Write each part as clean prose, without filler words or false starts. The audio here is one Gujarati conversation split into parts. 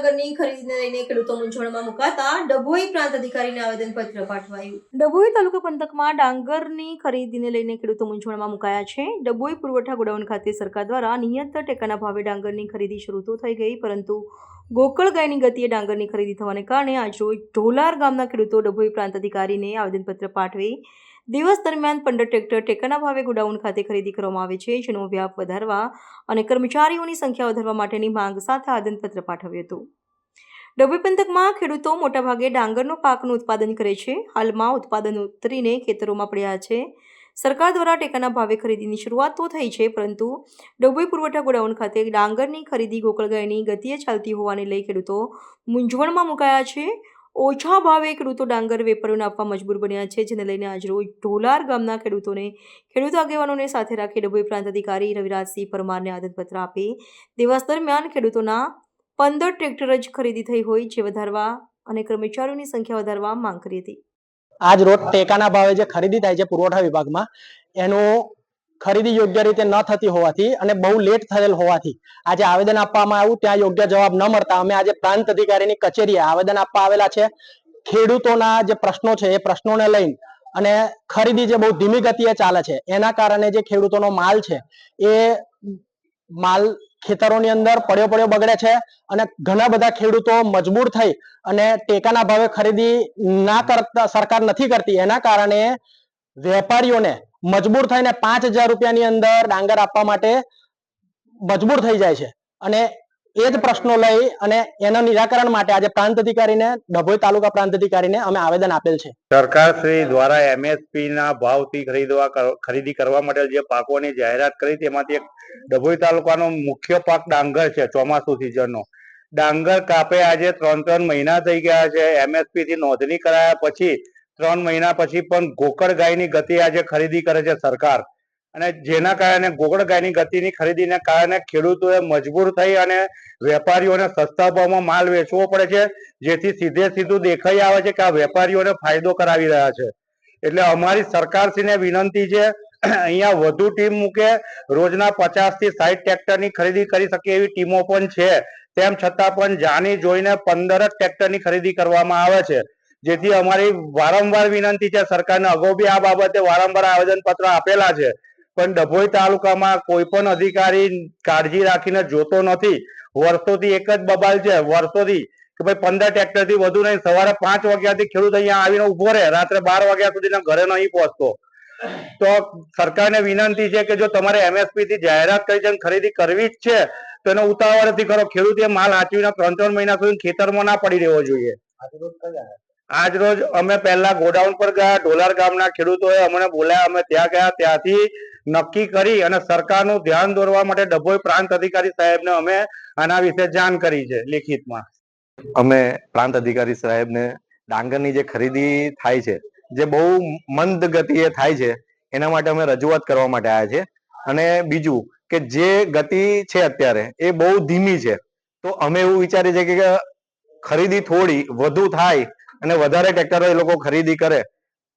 ડાંગરની ખરીદીને લઈને ખેડૂતો મૂંઝવણમાં મુકાતા ડભોઈ પ્રાંત અધિકારીને આવેદનપત્ર પાઠવાયું। ડભોઈ તાલુકા પંથકમાં ડાંગરની ખરીદીને લઈને ખેડૂતો મૂંઝવણમાં મુકાયા છે। ડભોઈ પુરવઠા ગોડાઉન ખાતે સરકાર દ્વારા નિયત ટેકાના ભાવે ડાંગરની ખરીદી શરૂ તો થઈ ગઈ, પરંતુ ગોકળ ગાયની ગતિએ ડાંગરની ખરીદી થવાને કારણે આજરોજ ઢોલાર ગામના ખેડૂતો ડભોઈ પ્રાંત અધિકારીને આવેદનપત્ર પાઠવી દિવસ દરમિયાન 15 ટ્રેક્ટર ટેકાના ભાવે ગોડાઉન ખાતે ખરીદી કરવામાં આવે છે, જેનો વ્યાપ વધારવા અને કર્મચારીઓની સંખ્યા વધારવા માટેની માંગ સાથે આવેદનપત્ર પાઠવ્યું હતું। ડભોઈ પંથકમાં ખેડૂતો મોટાભાગે ડાંગરનો પાકનું ઉત્પાદન કરે છે। હાલમાં ઉત્પાદન ઉતરીને ખેતરોમાં પડ્યા છે। સરકાર દ્વારા ટેકાના ભાવે ખરીદીની શરૂઆત તો થઈ છે, પરંતુ ડભોઈ પુરવઠા ગોડાઉન ખાતે ડાંગરની ખરીદી ગોકળ ગાયની ગતિએ ચાલતી હોવાને લઈ ખેડૂતો મૂંઝવણમાં મુકાયા છે। ઓછા ભાવે ખેડૂતો ડાંગર વેપારીઓને આપવા મજબૂર બન્યા છે, જેને લઈને આજરોજ ઢોલાર ગામના ખેડૂત આગેવાનોને સાથે રાખી ડભોઈ પ્રાંત અધિકારી રવિરાજસિંહ પરમારને આવેદનપત્ર આપી દિવસ દરમિયાન ખેડૂતોના 15 ટ્રેક્ટર જ ખરીદી થઈ હોય જે વધારવા અને કર્મચારીઓની સંખ્યા વધારવા માંગ કરી હતી। આજ રોજ ટેકાના ભાવે જે ખરીદી થાય છે પુરવઠા વિભાગમાં, એનું ખરીદી યોગ્ય રીતે ન થતી હોવાથી અને બહુ લેટ થયેલ હોવાથી આજે આવેદન આપવામાં આવ્યું, ત્યાં યોગ્ય જવાબ ન મળતા અમે આજે પ્રાંત અધિકારીની કચેરીએ આવેદન આપવા આવેલા છે। ખેડૂતોના જે પ્રશ્નો છે એ પ્રશ્નોને લઈને અને ખરીદી જે બહુ ધીમી ગતિએ ચાલે છે એના કારણે જે ખેડૂતોનો માલ છે એ માલ ખેતરોની અંદર પડ્યો બગડે છે અને ઘણા બધા ખેડૂતો મજબૂર થઈ અને ટેકાના ભાવે ખરીદી ના કરતા સરકાર નથી કરતી, એના કારણે વેપારીઓને મજબૂર થઈને 5000 રૂપિયાની અંદર ડાંગર આપવા માટે મજબૂર થઈ જાય છે અને એ જ પ્રશ્નો લઈ અને એના નિરાકરણ માટે આજે પ્રાંત અધિકારીને, ડભોઈ તાલુકા પ્રાંત અધિકારીને અમે આવેદન આપેલ છે। સરકાર શ્રી દ્વારા MSP ના ભાવથી ખરીદી કરવા માટે જે પાકોની જાહેરાત કરી તેમાંથી એક ડભોઈ તાલુકાનો મુખ્ય પાક ડાંગર છે। ચોમાસુ સિઝનનો ડાંગર કાપે આજે 3 મહિના થઈ ગયા છે। MSP થી નોંધણી કરાયા પછી 3 મહિના પછી પણ ગોકળ ગાયની ગતિ આજે ખરીદી કરે છે સરકાર, અને જેના કારણે ગોકળ ગાયની ગતિની ખરીદીને કારણે ખેડૂતોએ મજબૂર થઈ અને વેપારીઓને સસ્તા ભાવમાં માલ વેચવો પડે છે, જેથી સીધું દેખાઈ આવે છે કે આ વેપારીઓને ફાયદો કરાવી રહ્યા છે। એટલે અમારી સરકારશ્રીને વિનંતી છે, અહીંયા વધુ ટીમ મૂકે, રોજના 50 થી 60 ટ્રેક્ટરની ખરીદી કરી શકે એવી ટીમો પણ છે, તેમ છતાં પણ જાણી જોઈને 15 જ ટ્રેક્ટરની ખરીદી કરવામાં આવે છે, જેથી અમારી વારંવાર વિનંતી છે સરકારને। અગાઉ બી આ બાબતે વારંવાર આવેદન પત્ર આપેલા છે, પણ ડભોઈ તાલુકામાં કોઈ પણ અધિકારી કાળજી રાખીને જોતો નથી। વર્ષોથી એક જ બબાલ છે, વર્ષોથી કે ભાઈ 15 ટ્રેક્ટર થી વધુ નહીં, સવારે 5 વાગ્યાથી ખેડૂત અહીંયા આવીને ઉભો રહે, રાત્રે 12 વાગ્યા સુધી ઘરે નહીં પહોંચતો। તો સરકારને વિનંતી છે કે જો તમારે MSP થી જાહેરાત કરી છે ખરીદી કરવી જ છે તો એને ઉતાવળથી કરો। ખેડૂતે માલ હાચવીને 3 મહિના સુધી ખેતરમાં ના પડી રહેવો જોઈએ। આજ રોજ અમે પહેલા ગોડાઉન પર ગયા, ઢોલાર ગામના ખેડૂતોએ અમને બોલાયા, અમે ત્યાં ગયા, ત્યાંથી નક્કી કરી અને સરકારનું ધ્યાન દોરવા માટે ડભોઈ પ્રાંત અધિકારી સાહેબને અમે આના વિશે જાણ કરી છે લિખિતમાં। અમે પ્રાંત અધિકારી સાહેબને ડાંગરની જે ખરીદી થાય છે, જે બહુ મંદ ગતિએ થાય છે, એના માટે અમે રજૂઆત કરવા માટે આવ્યા છે। અને બીજું કે જે ગતિ છે અત્યારે એ બહુ ધીમી છે, તો અમે એવું વિચારીએ છીએ કે ખરીદી થોડી વધુ થાય અને વધારે ટ્રેક્ટરો એ લોકો ખરીદી કરે,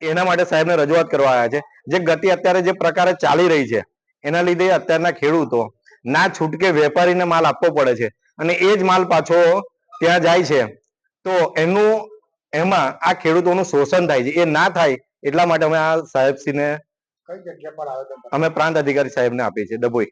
એના માટે સાહેબને રજૂઆત કરવા આવ્યા છે। જે ગતિ અત્યારે જે પ્રકારે ચાલી રહી છે એના લીધે અત્યારના ખેડૂતો ના છૂટકે વેપારીને માલ આપવો પડે છે અને એ જ માલ પાછો ત્યાં જાય છે, તો એમાં આ ખેડૂતોનું શોષણ થાય છે। એ ના થાય એટલા માટે અમે આ સાહેબશ્રીને અમે પ્રાંત અધિકારી સાહેબને આપીએ છીએ ડભોઈ।